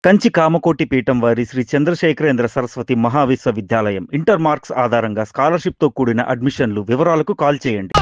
కంచి కామకోటి పీఠం వారి Shri Chandrasekharendra Saraswati మహావిశ్వవిద్యాలయం inter marks ఆధారంగా స్కాలర్షిప్ తో కూడిన అడ్మిషన్లు వివరాలకు కాల్ చేయండి.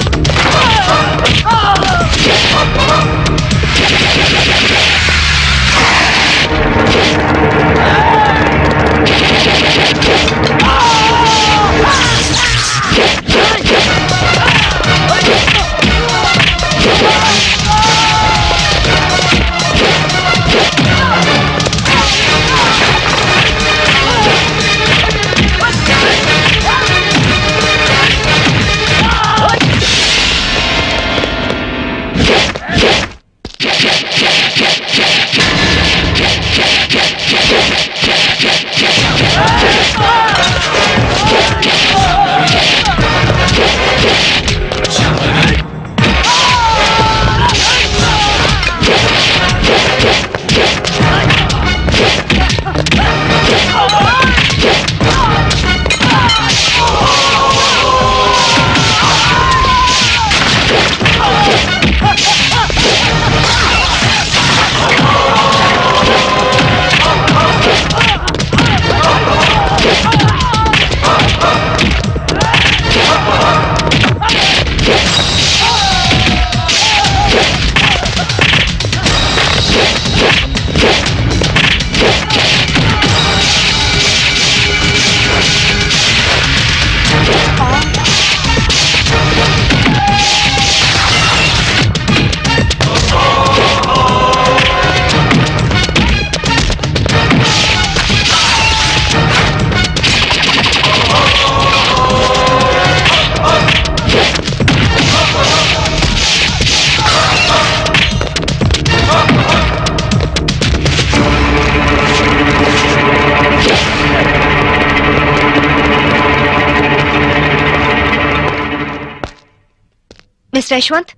Mister Yashwant,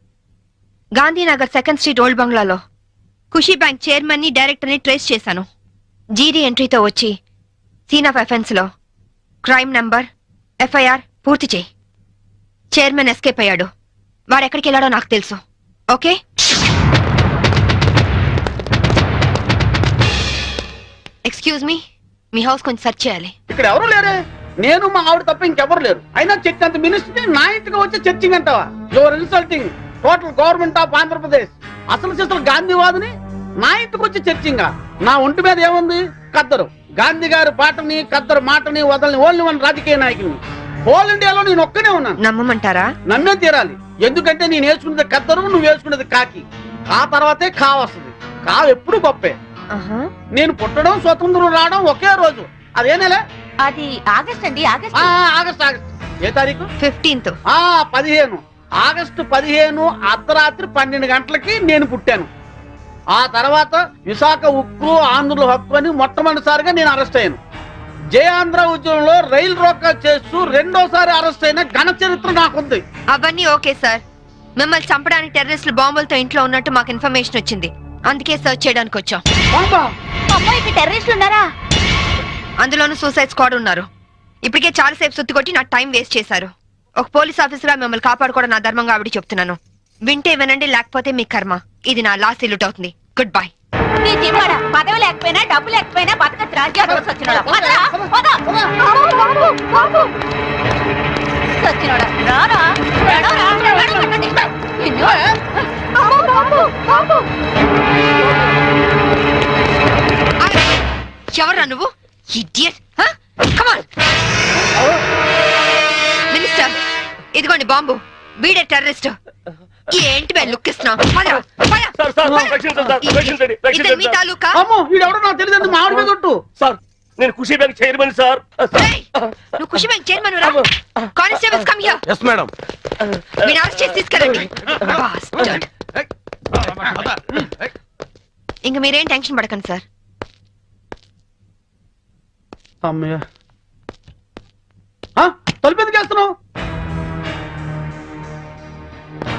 Gandhinagar 2nd street old బంగ్లాలో ఖుషీ బ్యాంక్ చైర్మన్ ని డైరెక్టర్ ని ట్రేస్ చేశాను. జీడీ ఎంట్రీతో వచ్చి సీన్ ఆఫ్ అఫెన్స్ లో క్రైమ్ నంబర్ FIR పూర్తి చేయి. చైర్మన్ ఎస్కేప్ అయ్యాడు. వాడెక్కడికి వెళ్ళాడో నాకు తెలుసు. ఓకే? ఎక్స్క్యూజ్ మీ, మీ హౌస్ కొంచెం సెర్చ్ చేయాలి. ఇక్కడ ఎవరు లేరే, నేను మా ఆవిడ తప్ప ఇంకెవరు లేరు. అయినా చర్చ్ అంత మినిస్ట్రీ నా ఇంటికి వచ్చి చర్చింగ్ అంటావా? Your insulting total government of Andhra Pradesh. అసలు చేస్తున్న గాంధీవాదిని నా ఇంటికి వచ్చి చర్చింగా. నా ఒంటి మీద ఏముంది? కద్దరు. గాంధీ గారి పాటని కద్దరు మాటని వదలని ఓన్లీ వన్ రాజకీయ నాయకుని. హోల్ ఇండియాలో నేను ఒక్కనే ఉన్నాను. నమ్మమంటారా? నమ్మే తీరాలి. ఎందుకంటే నేను వేసుకున్నది కద్దరు, నువ్వు వేసుకున్నది కాకి. ఆ తర్వాతే కా వస్తుంది. కా ఎప్పుడు గొప్పే. నేను పుట్టడం, స్వతంత్రం రావడం ఒకే రోజు. అదేనేలే, అది ఆగస్ట్ అండి. ఆగస్ట్. ఏ తారీఖు? 15th. 15. ఆగస్టు 15 అర్ధరాత్రి 12 గంటలకి నేను పుట్టాను. ఆ తర్వాత విశాఖ ఉక్కు ఆంధ్రుల హక్కు అని మొట్టమొదటిసారిగా నేను అరెస్ట్ అయ్యాను. జయాంధ్ర ఉద్యమంలో రైలు రోకా చేస్తూ రెండోసారి అరెస్ట్ అయిన ఘన చరిత్ర నాకుంది. అవన్నీ ఓకే సార్. మిమ్మల్ని చంపడానికి టెర్రరిస్టులు బాంబులతో ఇంట్లో ఉన్నట్టు మాకు ఇన్ఫర్మేషన్ వచ్చింది. అందుకే సర్చ్ చేయడానికి వచ్చాం. అమ్మాయికి టెర్రరిస్టులు ఉన్నారా? అందులోనూ సూసైడ్ స్క్వాడ్ ఉన్నారు. ఇప్పటికే చాలా సేపు సుత్తి కొట్టి నా టైం వేస్ట్ చేశారు. ఒక పోలీస్ ఆఫీసర్ మిమ్మల్ని కాపాడుకోవడం నా ధర్మంగా ఆవిడ చెప్తున్నాను. వింటే వినండి, లేకపోతే మీ కర్మ. ఇది నా లాస్ట్ ఇల్లుట్ అవుతుంది. Good bye. పదవి లేకపోయినా డబ్బు లేకపోయినా బతకచ్చు రాజ్యాలు వచ్చినోడా. ఎవరా నువ్వు? ఇడియట్! కమ్ ఆన్ మినిస్టర్, ఇదిగోండి బాంబు. వీడే టెర్రరిస్ట్. ఏంటి బే లుక్ ఇస్తున్నావు? మీ తాలూకా? నేను ఖుషీ బ్యాంక్ చైర్మన్ సార్. నువ్వు ఖుషీ బ్యాంక్ చైర్మన్ రా? Constables come here. yes madam. మీరు అరెస్ట్ చేసి తీసుకెళ్ళండి. ఇంక మీరేం టెన్షన్ పడకండి సార్. తలుపు ఎందుకు వేస్తున్నావు?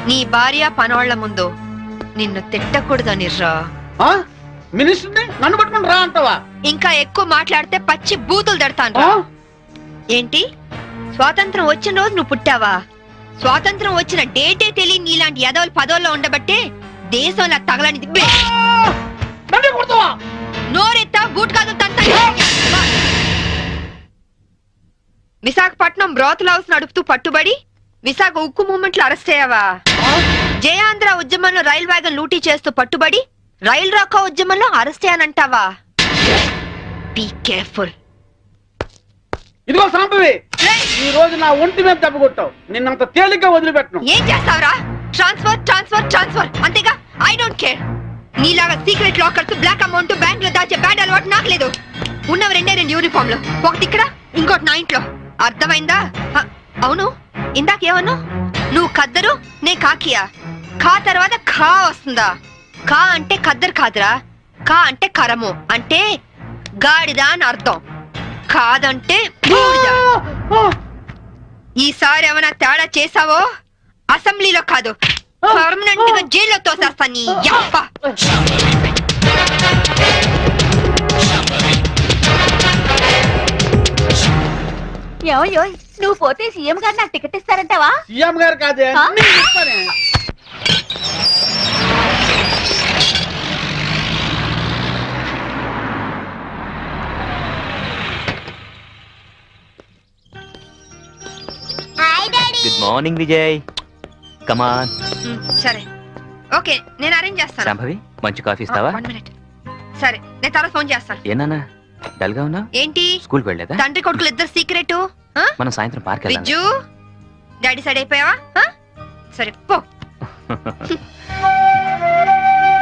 నీ భార్య పనోళ్ల ముందు నిన్ను తిట్టకూడదని రా. మినిస్టర్ని నన్ను పట్టుకుని రా అంటావా? ఇంకా ఎక్కువ మాట్లాడితే పచ్చి బూతులు దడతాను. ఏంటి, స్వాతంత్రం వచ్చిన రోజు నువ్వు పుట్టావా? స్వాతంత్రం వచ్చిన డేటే తెలియని నీలాంటి యదవులు పదవుల్లో ఉండబట్టే దేశంలో తగలనిది. నోరెత్తా బూట్ కాదు తంత. విశాఖపట్నం బ్రాతల్ హౌస్ నడుపుతూ పట్టుబడి విశాఖ ఉక్కు మూవ్మెంట్ లో అరెస్ట్ అయ్యావా? జయాంధ్ర ఉద్యమంలో రైల్ వ్యాగన్ లూటీ చేస్తూ పట్టుబడి రైల్ రాకా ఉద్యమంలో అరెస్ట్ అయ్యానంటావా? Be careful. ఇదిగో సాంబవి, ఈ రోజు నా ఒంటి మీద దెబ్బ కొట్టావు. నిన్నంత తేలిగ్గా వదిలిపెట్టను. ఏం చేస్తావురా? ట్రాన్స్ఫర్ ట్రాన్స్ఫర్ ట్రాన్స్ఫర్ అంతేగా. I don't care. నీలాగా secret lockers, black amount bank లో దాచే బ్యాడ్ అలవాటు నాకు లేదు. ఉన్నవి రెండే యూనిఫామ్ లో, ఒకటి ఇక్కడ ఇంకోటి నా ఇంట్లో. అర్థమైందా? అవును, ఇందాకేమన్నా? నువ్వు ఖద్దరు, నే కాకియా. ఖా తర్వాత ఖా వస్తుందా? ఖా అంటే ఖద్దరు కాదురా, ఖా అంటే కరము, అంటే గాడిద అని అర్థం. కాదంటే బూడిద. ఈసారి ఏమైనా తేడా చేసావో అసెంబ్లీలో కాదు, పర్మనెంట్ గా జైల్లో తోసేస్తా నీ యప్ప. ఏమయ్యో, నువ్వు పోతే సీఎం గారు నాకు టికెట్ ఇస్తారంటావా? సీఎం గారు కాదే, నేను ఇస్తానే. గుడ్ మార్నింగ్ విజయ్, కమాన్. సరే ఓకే, నేను అరేంజ్ చేస్తాను. శాంభవి, మంచి కాఫీ ఇస్తావా? 1 minute. సరే, నేను తర్వాత ఫోన్ చేస్తాను. ఏనా డల్ గా ఉన్నా? ఏంటి స్కూల్ వెళ్ళలేదా? తండ్రి కొడుకులు ఇద్దరు సీక్రెట్? మనం సాయంత్రం పార్క్ వెళ్దాం. విజ్జు, డాడీ సైడ్ అయిపోయావా? సరే పో.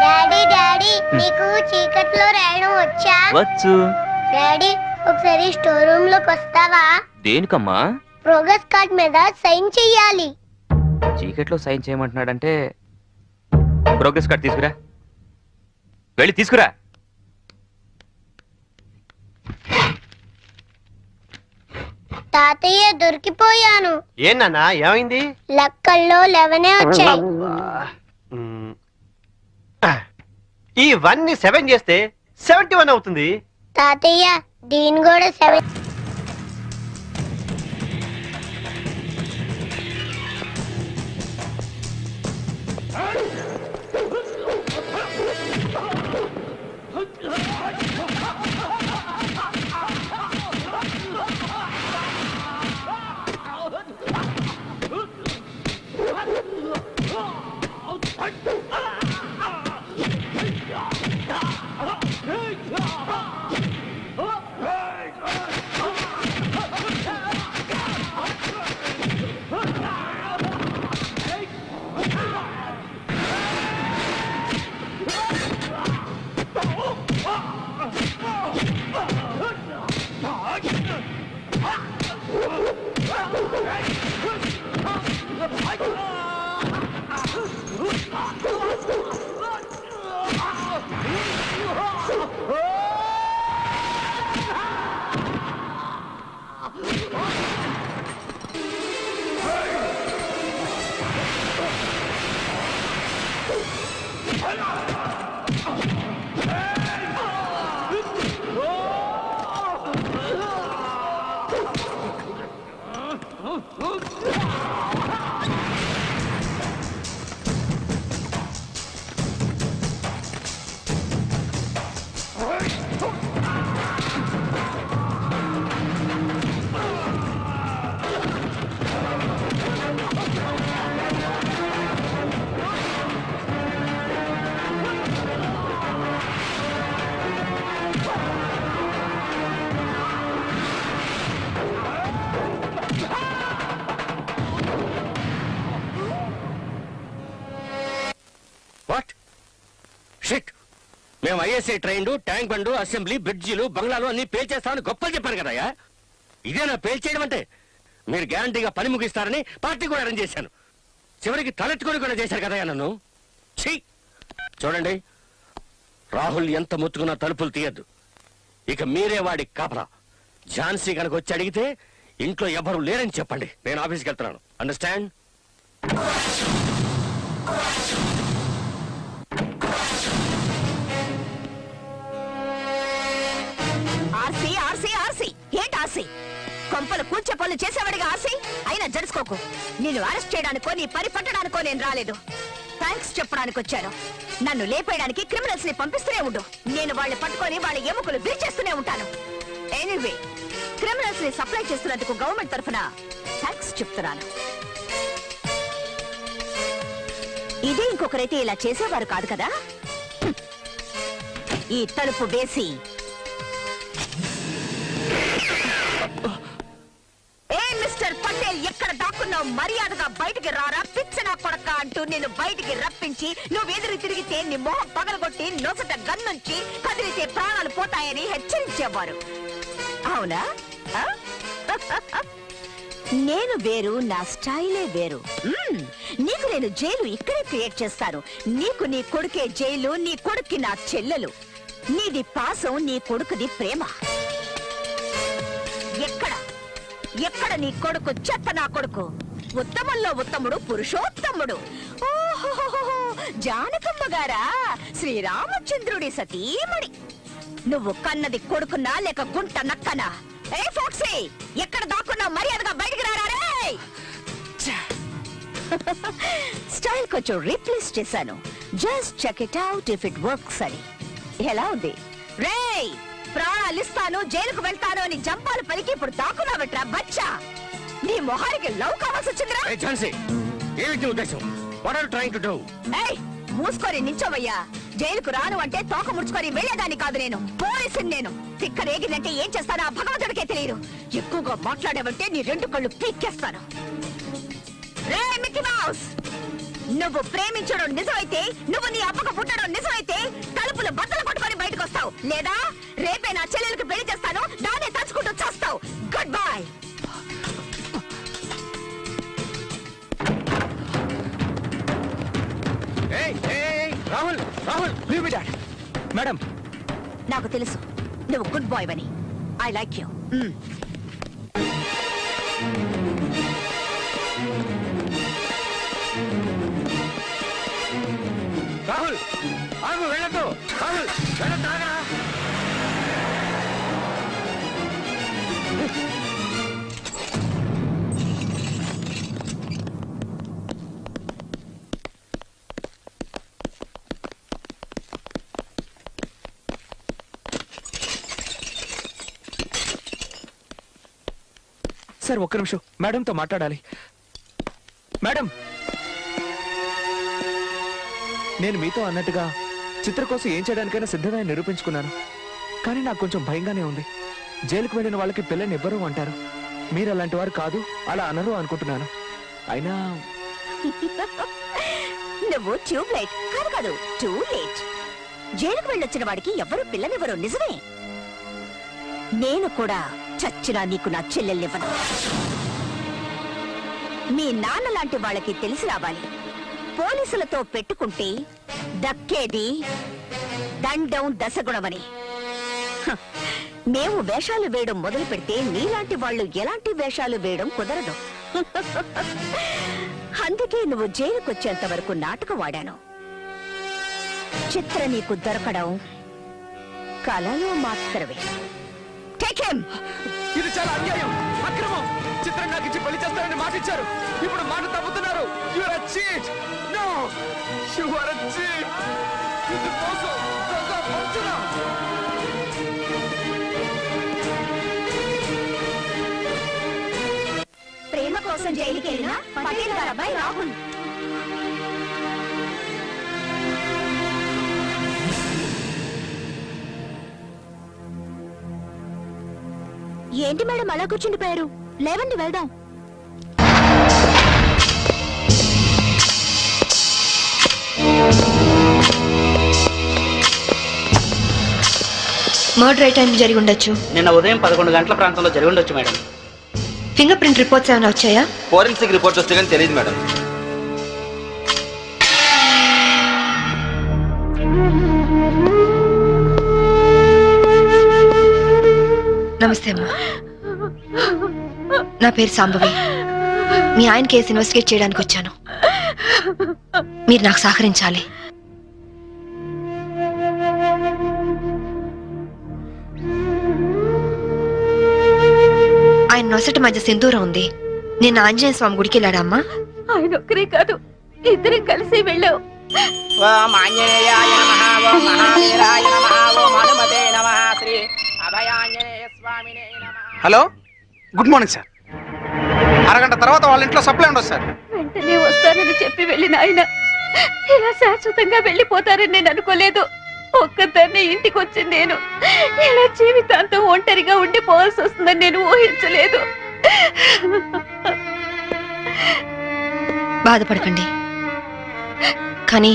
డాడీ డాడీ నీకు చీకట్లో రాయడం వచ్చా? వచ్చు. డాడీ ఒకసారి స్టోర్ రూమ్ లోకి వస్తావా? దేనికమ్మా? ప్రోగ్రెస్ కార్డ్ మీద సైన్ చెయ్యాలి. చీకట్లో సైన్ చేయమంటున్నాడంటే ప్రోగ్రెస్ కార్డ్ తీసుకురా, వెళ్ళి తీసుకురా. తాతయ్య దొరికిపోయాను. ఏనా ఏమైంది? లెక్కల్లో 11 వచ్చాయి. ఈ 1 ని 7 చేస్తే 71 అవుతుంది. తాతయ్య దీని కూడా 7. వాట్ షిట్, మేము ఐఎస్ఐ ట్రైన్లు, ట్యాంక్ బండు, అసెంబ్లీ, బ్రిడ్జిలు, బంగ్లాలు అన్ని పేల్చేస్తామని గొప్పలు చెప్పారు కదయ్యా. ఇదేనా పేల్చేయడం అంటే? మీరు గ్యారంటీగా పని ముగిస్తారని పార్టీ కూడా అరేంజ్ చేశాను. చివరికి తలెత్తుకొని కూడా చేశారు కదయ్యా నన్ను. ఛీ! చూడండి, రాహుల్ ఎంత ముత్తుకున్నా తలుపులు తీయద్దు. ఇక మీరే వాడి కాపలా. ఝాన్సీ కనుక వచ్చి అడిగితే ఇంట్లో ఎవరు లేరని చెప్పండి. నేను ఆఫీస్కి వెళ్తున్నాను. అండర్స్టాండ్? ఆర్సీ ఆర్సీ ఆర్సీ ఏంటి ఆర్సీ? కొంపలు కూర్చే పనులు చేసేవాడిగా ఆర్సీ అయినా జడుసుకోకు. నిన్ను అరెస్ట్ చేయడానికో నీ పని పట్టడానికో నేను రాలేదు. థ్యాంక్స్ చెప్పడానికి వచ్చాను. నన్ను లేపేయడానికి క్రిమినల్స్ ని పంపిస్తూనే ఉండు. నేను వాళ్ళని పట్టుకొని వాళ్ళ ఎముకలు విరిచేస్తూనే ఉంటాను. ఎనీవే, క్రిమినల్స్ ని సప్లై చేస్తున్నందుకు గవర్నమెంట్ తరఫున థ్యాంక్స్ చెప్తున్నాను. ఇదే ఇంకొకరైతే ఇలా చేసేవారు కాదు కదా. ఈ తలుపు వేసి మిస్టర్ పటేల్, ఎక్కడ దాక్కున్నావు? మర్యాదగా బయటికి రారా, పిచ్చనా కొడక అంటూ నేను బయటికి రప్పించి నువ్వు ఎదురు తిరిగితే నీ మొహం పగలగొట్టి నొసట గన్నుంచి కదిలితే ప్రాణాలు పోతాయని హెచ్చరించేవారు. అవునా? ఆ? నేను వేరు, నా స్టైలే వేరు. నీకు నేను జైలు ఇక్కడే క్రియేట్ చేస్తాను. నీకు నీ కొడుకే జైలు, నీ కొడుక్కి నా చెల్లెలు. నీది పాసం, నీ కొడుకుది ప్రేమ. ఎక్కడ ఎక్కడ నీ కొడుకు? చెత్త నా కొడుకు. ఉత్తమంలో ఉత్తముడు, పురుషోత్తముడు. ఓహో, జానకమ్మ గారా, శ్రీరామచంద్రుడి సతీమణి. నువ్వు కన్నది కొడుకున్నా లేక గుంట నక్కనా? ఏ ఫోక్సీ, ఎక్కడ దాక్కున్నా మర్యాదగా బయటికి రారా రే. స్టైల్ కొంచెం రీప్లేస్ చేశాను. Just check it out if it works అని. ఎలా ఉంది రేయ్? ప్రాణాలిస్తాను, జైలుకు వెళ్తాను అని జంపాలు పలికి ఇప్పుడు దాక్కున్నావట్రా బచ్చా. నీ మొహానికి లవ్ కావాల్సి వచ్చిందిరా. మూసుకొని నించోవయ్యా. జైలుకు రాను అంటే తోక ముడుచుకొని వెళ్లేదాన్ని కాదు నేను. పోలీసుని నేను. తిక్క రేగిందంటే ఏం చేస్తానో ఆ భగవంతుడికే తెలియదు. ఎక్కువగా మాట్లాడావంటే నీ రెండు కళ్ళు పీక్కేస్తాను. రే మిక్కీ మౌస్, నువ్వు ప్రేమించడం నిజమైతే, నువ్వు నీ అప్పకు పుట్టడం నిజమైతే తలుపులు బద్దలు కొట్టుకొని బయటకు వస్తావు. లేదా రేపే నా చెల్లెలకు పెళ్లి చేస్తాను, దాన్నే తలుచుకుంటూ చేస్తావు. Good bye. Rahul, Rahul, madam, నాకు తెలుసు నువ్వు గుడ్ బాయ్ అని. I like you. రాహుల్ ఆగు, వెళ్ళొద్దు. రాహుల్ వెళ్ళొద్దాగా. సార్ ఒక్క నిమిషం, మేడంతో మాట్లాడాలి. మేడం, నేను మీతో అన్నట్టుగా చిత్ర కోసం ఏం చేయడానికైనా సిద్ధంగా నిరూపించుకున్నాను. కానీ నాకు కొంచెం భయంగానే ఉంది. జైలుకు వెళ్ళిన వాళ్ళకి పిల్లని ఎవ్వరూ అంటారు. మీరు అలాంటి వారు కాదు, అలా అనరు అనుకుంటున్నాను. అయినా నువ్వు ట్యూబ్ లైట్ కాదు కాదు, టూ లేట్. జైలుకు వెళ్ళొచ్చిన వాడికి ఎవరు పిల్లనివ్వరు, నిజమే. నేను కూడా చచ్చినా నీకు నా చెల్లెల్నివ్వను. మీ నాన్న లాంటి వాళ్ళకి తెలిసి రావాలి, పోలీసులతో పెట్టుకుంటే దక్కేది దండం దశగుణమని. మేము వేషాలు వేయడం మొదలు పెడితే నీలాంటి వాళ్ళు ఎలాంటి వేషాలు వేయడం కుదరదు. అందుకే నువ్వు జైలుకొచ్చేంత వరకు నాటకం వాడాను. చిత్ర నీకు దొరకడం కలలో మాత్రమే. Take him! ఇది చాలా అన్యాయం, అక్రమం. చిత్రం నాకు ఇచ్చి పెళ్లి చేస్తారని మాట ఇచ్చారు, ఇప్పుడు మాట తప్పుతున్నారు. You are a cheat. No, you are a cheat. ఇది మోసం, దొంగ, వంచన. ప్రేమ కోసం జైలుకి వెళ్ళిన పటేల్ గారి అబ్బాయి రాహుల్. ఏంటి మేడం అలా కూర్చుండిపోయారు? లేవండి వెళ్దాం. మర్డర్ ఏ టైం జరిగి ఉండొచ్చు? నిన్న ఉదయం 11 గంటల ప్రాంతంలో జరిగి ఉండొచ్చు మేడం. ఫింగర్ ప్రింట్ రిపోర్ట్స్ ఏమైనా వచ్చాయా? ఫోరెన్సిక్ రిపోర్ట్ వస్తే కానీ తెలియదు మేడం. నమస్తే అమ్మా, నా పేరు సాంబవి. మీ ఆయన కేసు ఇన్వెస్టిగేట్ చేయడానికి వచ్చాను. మీరు నాకు సహకరించాలి. ఆయన నొసటి మధ్య సింధూరం ఉంది. నేను ఆంజనేయ స్వామి గుడికి వెళ్ళాడమ్మా. ఆయన ఒక్కరే కాదు, ఇద్దరం కలిసి వెళ్ళావు. ఓం ఆంజనేయాయ నమః ఓం మహావీరాయ నమః ఓం హనుమతే నమః శ్రీ అభయాంజనేయ స్వామినే నమః. Hello, good morning sir. అరగంట తర్వాత వాళ్ళ ఇంట్లో సప్లై ఉండదు సార్. వెంటనే వస్తానని చెప్పి వెళ్ళిన ఆయన ఇలా శాశ్వతంగా వెళ్ళిపోతారని నేను అనుకోలేదు. ఒక్కదాన్ని ఇంటికి వచ్చి నేను ఇలా జీవితాంతం ఒంటరిగా ఉండిపోవాల్సి వస్తుందని నేను ఊహించలేదు. బాధపడకండి, కానీ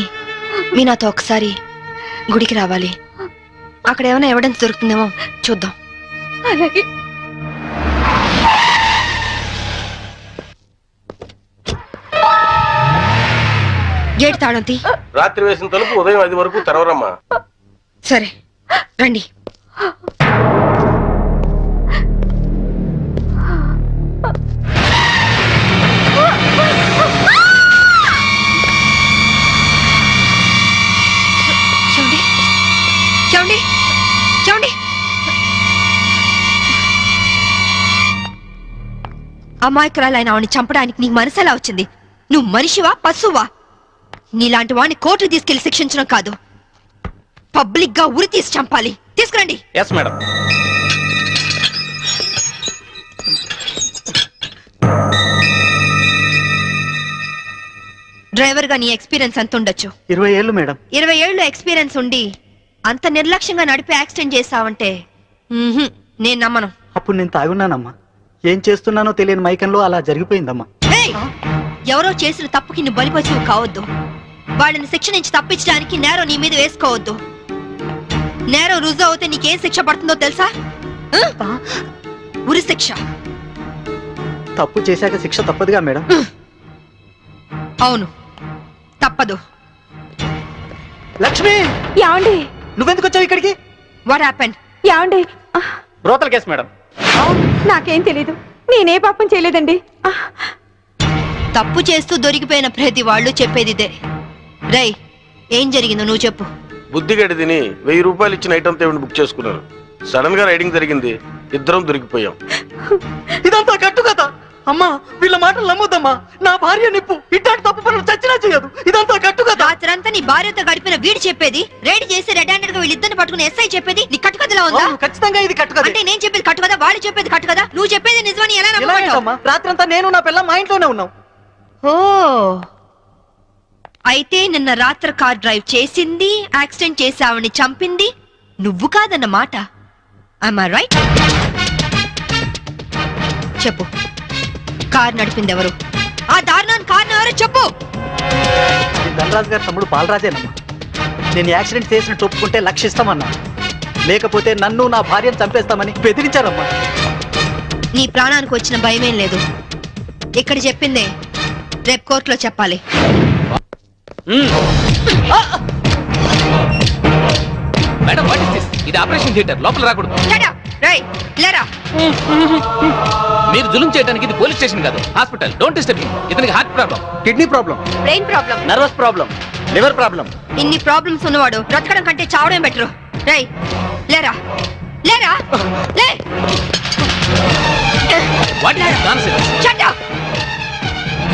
మీ నాతో ఒకసారి గుడికి రావాలి. అక్కడ ఏమైనా ఎవిడెన్స్ దొరుకుతుందేమో చూద్దాం. అలాగే. గేట్ తాళం తీ. రాత్రి వేసిన తలుపు ఉదయం 5 వరకు తెరవరమ్మా. సరే రండి. చూడండి చూడండి చూడండి, అమాయకురాలైన ఆవిని చంపడానికి నీకు మనసు ఎలా వచ్చింది? నువ్వు మనిషివా పశువా? నీలాంటి వాడిని కోర్టు తీసుకెళ్లి శిక్షించడం కాదు, పబ్లిక్ గా ఉరి తీసి చంపాలి. తీసుకురండి. Yes madam. డ్రైవర్ గా నీ ఎక్స్పీరియన్స్ ఎంత ఉండొచ్చు? 20 ఏళ్ళు మేడం. 20 ఏళ్ళు ఎక్స్పీరియన్స్ ఉండి అంత నిర్లక్ష్యంగా నడిపి యాక్సిడెంట్ చేసావంటే నేను నమ్మను. అప్పుడు నేను తాగున్నానమ్మా. ఏం చేస్తున్నానో తెలియని మైకంలో అలా జరిగిపోయిందమ్మా. ఏయ్! ఎవరో చేసిన తప్పుకి నువ్వు బలిపశువు కావద్దు. వాళ్ళని శిక్ష నుంచి తప్పించడానికి నేరం నీ మీద వేసుకోవద్దు. నేరం రుజువు అవుతే నీకేం శిక్ష పడుతుందో తెలుసా? ఉరి శిక్ష. తప్పు చేశాక శిక్ష తప్పదుగా మేడం. అవును, తప్పదు. లక్ష్మి, యాండి నువ్వెందుకు వచ్చావు ఇక్కడికి? What happened? యాండి బ్రోతల్ కేసు మేడం. నాకేం తెలీదు, నేనే పాపం చేయలేదండి. తప్పు చేస్తూ దొరికిపోయిన ప్రతి వాళ్ళు చెప్పేది ఇదే. రై, ఏం జరిగిందో నువ్వు చెప్పు. బుద్ధిగడి తిని 1000 రూపాయలు ఇచ్చిన ఐటమ్ తేవిని బుక్ చేసుకున్నాను. సడన్ గా రైడింగ్ జరిగింది, ఇద్దరం దొరికిపోయాం. ఇదంతా కట్టు కదా అమ్మా. వీళ్ళ మాటలు నమ్మొద్దమ్మా. నా భార్య నిప్పు ఇట్లాంటి తప్పు పనులు చచ్చినా చేయదు. ఇదంతా కట్టు కదా. రాత్రంతా నీ భార్యతో గడిపిన వీడు చెప్పేది, రైడ్ చేసి రెడ్ హ్యాండెడ్ గా వీళ్ళిద్దరిని పట్టుకుని ఎస్ఐ చెప్పేది నీ కట్టు కథలా ఉందా? ఖచ్చితంగా ఇది కట్టు కదా. అంటే నేను చెప్పేది కట్టు కదా, వాళ్ళు చెప్పేది కట్టు కదా. నువ్వు చెప్పేది నిజమని ఎలా నమ్ముకుంటావు? రాత్రంతా నేను నా పిల్ల మా ఇంట్లోనే ఉన్నాం. ఓ, అయితే నిన్న రాత్రి కార్ డ్రైవ్ చేసింది, యాక్సిడెంట్ చేసావని చంపింది నువ్వు కాదన్నమాట. Am I right? చెప్పు, కార్ నడిపింది ఎవరు? ఆ దారుణాన్ని కారణం ఎవరో చెప్పు. ధనరాజు గారి తమ్ముడు బాలరాజేనమ్మా. నేను యాక్సిడెంట్ చేసినట్టు ఒప్పుకుంటే లక్షిస్తామన్నా, లేకపోతే నన్ను నా భార్యను చంపేస్తామని బెదిరించారమ్మా. నీ ప్రాణానికి వచ్చిన భయమేం లేదు. ఇక్కడ చెప్పిందే రేపు కోర్టులో చెప్పాలి. Madam, what is this? ఇది ఆపరేషన్ థియేటర్, లోపల రాకూడదు. Shut up! రేయ్, లేరా. మీరు జులుం చేయడానికి ఇది పోలీస్ స్టేషన్ కాదు, హాస్పిటల్. Don't disturb him. ఇతనికి heart problem, kidney problem, brain problem, nervous problem, liver problem. ఇన్ని ప్రాబ్లమ్స్ ఉన్నవాడు బ్రతకడం కంటే చావడం బెటరు. రేయ్, లేరా లేరా లే. What is this nonsense? Shut up!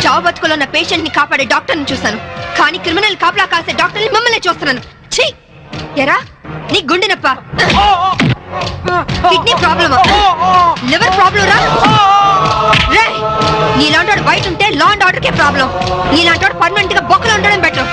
చావు బతుకులో ఉన్న పేషెంట్ ని కాపాడే డాక్టర్ ని చూశాను, కానీ క్రిమినల్ కాపలా కాసే డాక్టర్ ని మిమ్మల్ని చూస్తున్నాను. ఛీ! ఎరా, నీ గుండె నొప్ప, కిడ్నీ ప్రాబ్లమా, లివర్ ప్రాబ్లం రా. రేయ్, నీలాంటి బయట ఉంటే law and order K problem. నీలాంటి పర్మనెంట్ గా బొక్కలు ఉండడం బెటర్.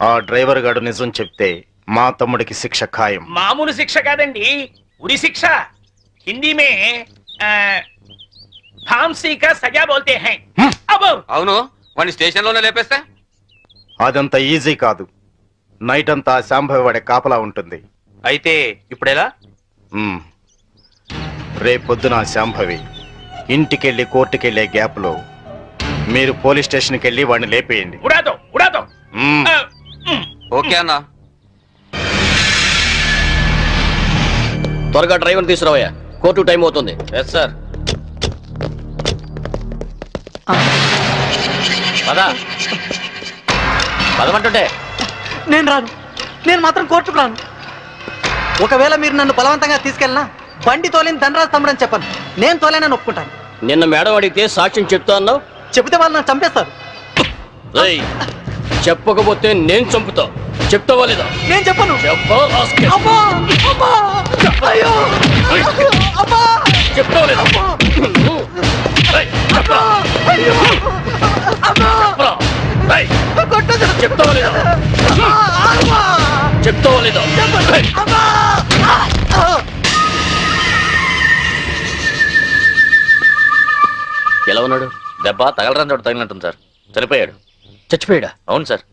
ఆ డ్రైవర్ గాడు నిజం చెప్తే మా తమ్ముడికి శిక్ష ఖాయం. మామూలు శిక్ష కాదండి, ఉరి శిక్ష. హిందీ మే फांसी का सजा बोलते हैं. अब అవును, వాడిని స్టేషన్ లోనే లేపేస్తే అదంత ఈజీ కాదు. నైట్ అంతా శాంభవి వాడే కాపలా ఉంటుంది. అయితే ఇప్పుడెలా? రేపొద్దున శాంభవి ఇంటికెళ్ళి కోర్టుకెళ్లే గ్యాప్ లో మీరు పోలీస్ స్టేషన్కి వెళ్ళి వాడిని లేపేయండి. उड़ा दो, उड़ा दो. ఓకే అన్నా. త్వరగా డ్రైవర్ తీసుకురావయ్యా, కోర్టు టైం అవుతుంది. Yes sir. పదమంటుంటే నేను రాను, నేను మాత్రం కోర్టుకు రాను. ఒకవేళ మీరు నన్ను బలవంతంగా తీసుకెళ్ళినా బండి తోలేని ధనరాజు తమ్ముడని చెప్పను, నేను తోలేనని ఒప్పుకుంటాను. నిన్న మేడం అడిగితే సాక్ష్యం చెప్తా అన్నావు. చెబితే వాళ్ళు నన్ను చంపేస్తారు. రేయ్, చెప్పకపోతే నేను చంపుతా. చెప్తావా లేదా? నేను చెప్పను. చెప్పు. అమ్మా! అమ్మా! అయ్యో! అమ్మా! చెప్తావా లేదా? రేయ్, చెప్పరా? అయ్యో! అమ్మా! చెప్పరా? రేయ్, కొట్టొద్దు. చెప్తావా లేదా? అమ్మా! చెప్తావా లేదా? రేయ్. అమ్మా! ఎలా ఉన్నాడు? దెబ్బ తగలరాని చోట తగిలినట్టుంది సార్. చనిపోయాడు. చచ్చిపోయాడా? అవును సార్.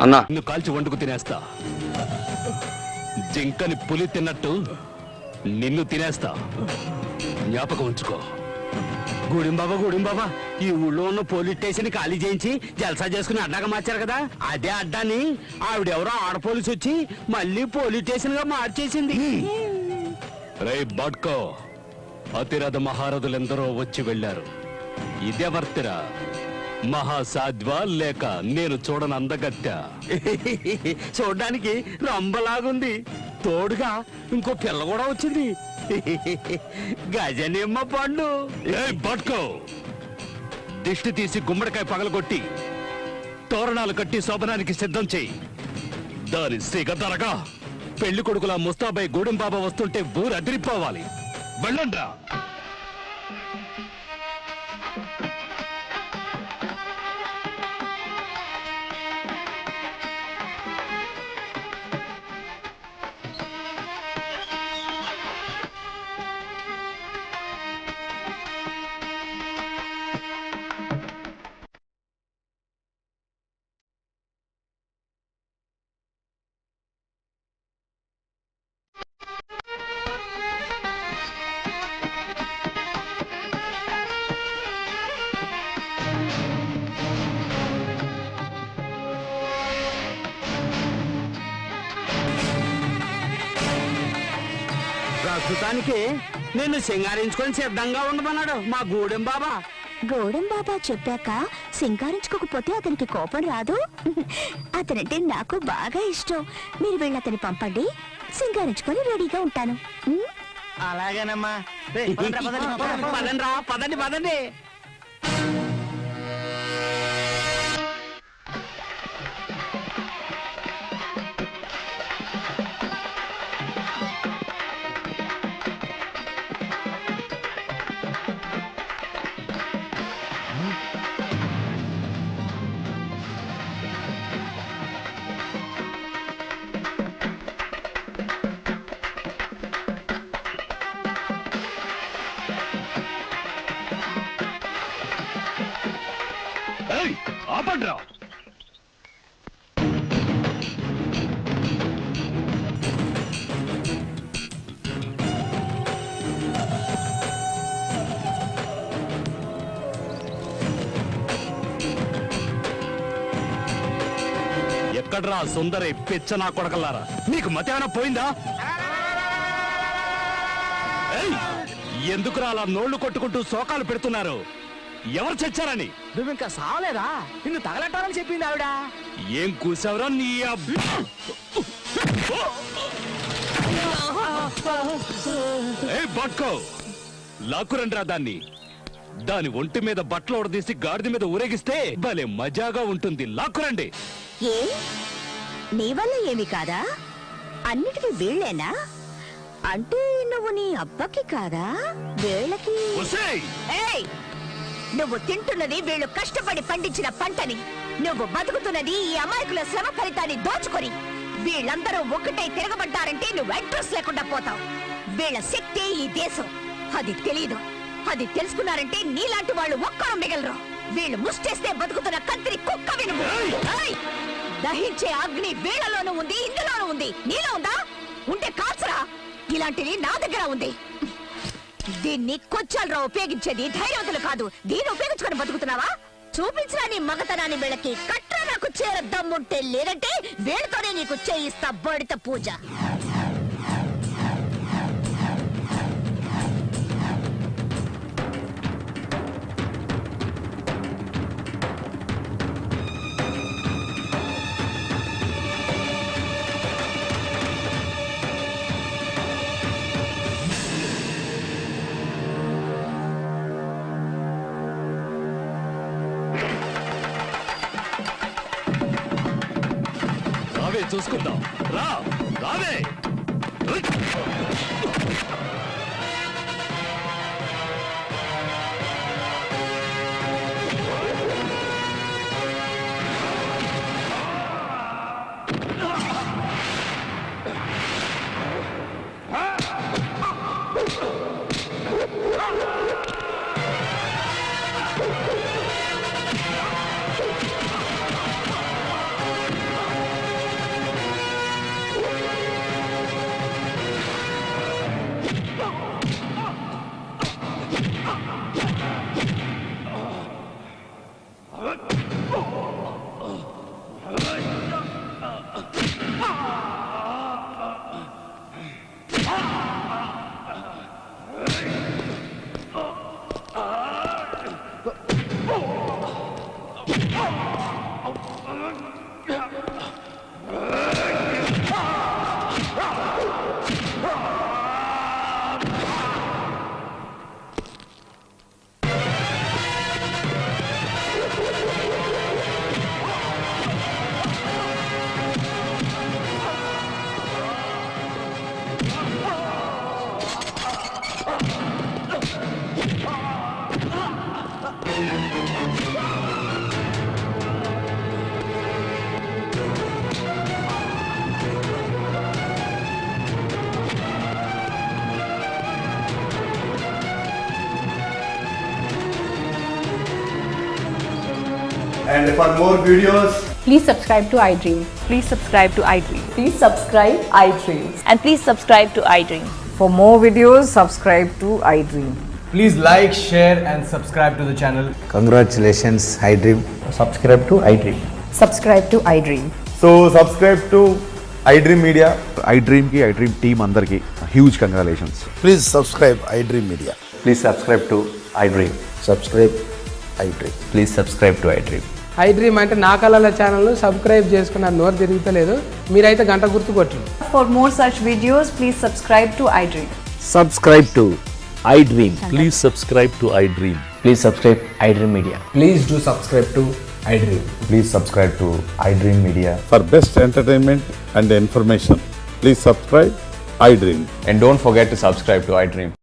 అన్నా నిన్ను కాల్చి వండుకు తినేస్తా. జింకని పులి తిన్నట్టు నిన్ను తినేస్తా. జ్ఞాపకం ఉంచుకో. గూడెంబాబా, ఈ ఊళ్ళో ఉన్న పోలీస్ స్టేషన్ ఖాళీ చేయించి జల్సా చేసుకుని అడ్డాగా మార్చారు కదా, అదే అడ్డాని ఆవిడెవరో ఆడ పోలీసు వచ్చి మళ్ళీ పోలీస్ స్టేషన్ గా మార్చేసింది. రే బడ్కో, అతిరథ మహారథులెందరో వచ్చి వెళ్ళారు. ఇదెవర్తిరా? మహాసాధ్వా లేక నేను చూడని అందగత్య? చూడడానికి రంబలాగుంది, తోడుగా ఇంకో పిల్ల కూడా వచ్చింది. గజనిమ్మ పండు. పట్టుకో. దిష్టి తీసి గుమ్మడికాయ పగలగొట్టి తోరణాలు కట్టి శోభనానికి సిద్ధం చెయ్యి. దాని సిగదరగా పెళ్లి కొడుకుల ముస్తాబై గూడెం బాబా వస్తుంటే ఊరు అదిరిపోవాలి. వెళ్ళండ్రా. ప్రస్తుతానికి నిన్ను సింగారించుకొని సిద్ధంగా ఉండమన్నాడు మా గూడెం బాబా. గోడం బాబా చెప్పాక సింగారించుకోకపోతే అతనికి కోపం రాదు. అతనంటే నాకు బాగా ఇష్టం. మీరు వెళ్ళి అతన్ని పంపండి, సింగారించుకొని రెడీగా ఉంటాను. అలాగేనమ్మా. పదండి. ఆపండ్రా. ఎక్కడ్రా సుందరి పిచ్చ నా కొడకల్లారా? మీకు మతేమైనా పోయిందా? ఎందుకురా అలా నోళ్లు కొట్టుకుంటూ శోకాలు పెడుతున్నారు? ఎవరు చచ్చారని? నువ్వు ఇంకా సావలేదా? నిన్ను తగలట్టాలని చెప్పింది ఆవిడ. ఏం కూసావురా నీ బట్కో, లాక్కురండిరా దాన్ని. దాని ఒంటి మీద బట్టలు ఉడదీసి గాడిద మీద ఊరేగిస్తే భలే మజాగా ఉంటుంది. లాక్కురండి. ఏ నీ వల్ల ఏమి కాదా? అన్నిటికీ వీళ్ళేనా? అంటే నువ్వు నీ అబ్బకి కాదా? వీళ్ళకి ఏయ్! నువ్వు తింటున్నది వీళ్ళు కష్టపడి పండించిన పంటని, నువ్వు బతుకుతున్నది ఈ అమాయకుల శ్రమ ఫలితాన్ని దోచుకొని. వీళ్ళందరూ ఒక్కటై తిరగబడ్డారంటే నువ్వు అడ్రస్ లేకుండా పోతావు. వీళ్ళ శక్తి ఈ దేశం, అది తెలీదు. అది తెలుసుకున్నారంటే నీలాంటి వాళ్ళు ఒక్కరు మిగలరు. వీళ్ళు ముష్టేస్తే బతుకుతున్న కత్తిరి కుక్క వినుము. దహించే అగ్ని వీళ్ళలోనూ ఉంది, ఇందులోనూ ఉంది. నీలో ఉందా? ఉంటే కాల్చరా. ఇలాంటిది నా దగ్గర ఉంది. దీన్ని కొచ్చాలరా ఉపయోగించేది, ధైర్యవంతులు కాదు. దీన్ని ఉపయోగించుకొని బతుకుతున్నావా? చూపించరా నీ మగతనాన్ని. వీళ్ళకి కట్రా నాకు చేర దమ్ముంటే, లేదంటే వీళ్ళతోనే నీకు చేయిస్తా బడిత పూజ. రావే చూసుకుందాం. రావే. And for more videos, Please subscribe to iDream. Please subscribe to iDream. Please subscribe iDream. And please subscribe to iDream. For more videos, subscribe to iDream. please like, share and subscribe to the channel. Congratulations, iDream. Subscribe to iDream. Subscribe to iDream. So subscribe to iDream Media. iDream ki iDream team అందరికి huge congratulations. Please subscribe iDream media. Please subscribe to iDream. Subscribe iDream. Please subscribe to iDream. iDream అంటే నా కళల channel subscribe చేసుకున్న నోరు తిరుగుతలేదు. మీరైతే గంట గుర్తు కొట్టండి. For more such videos, please subscribe to iDream. Subscribe to iDream. Please subscribe to iDream. Please subscribe iDream Media. Please do subscribe to iDream. Please subscribe to iDream Media. For best entertainment and information please subscribe iDream. And don't forget to subscribe to iDream.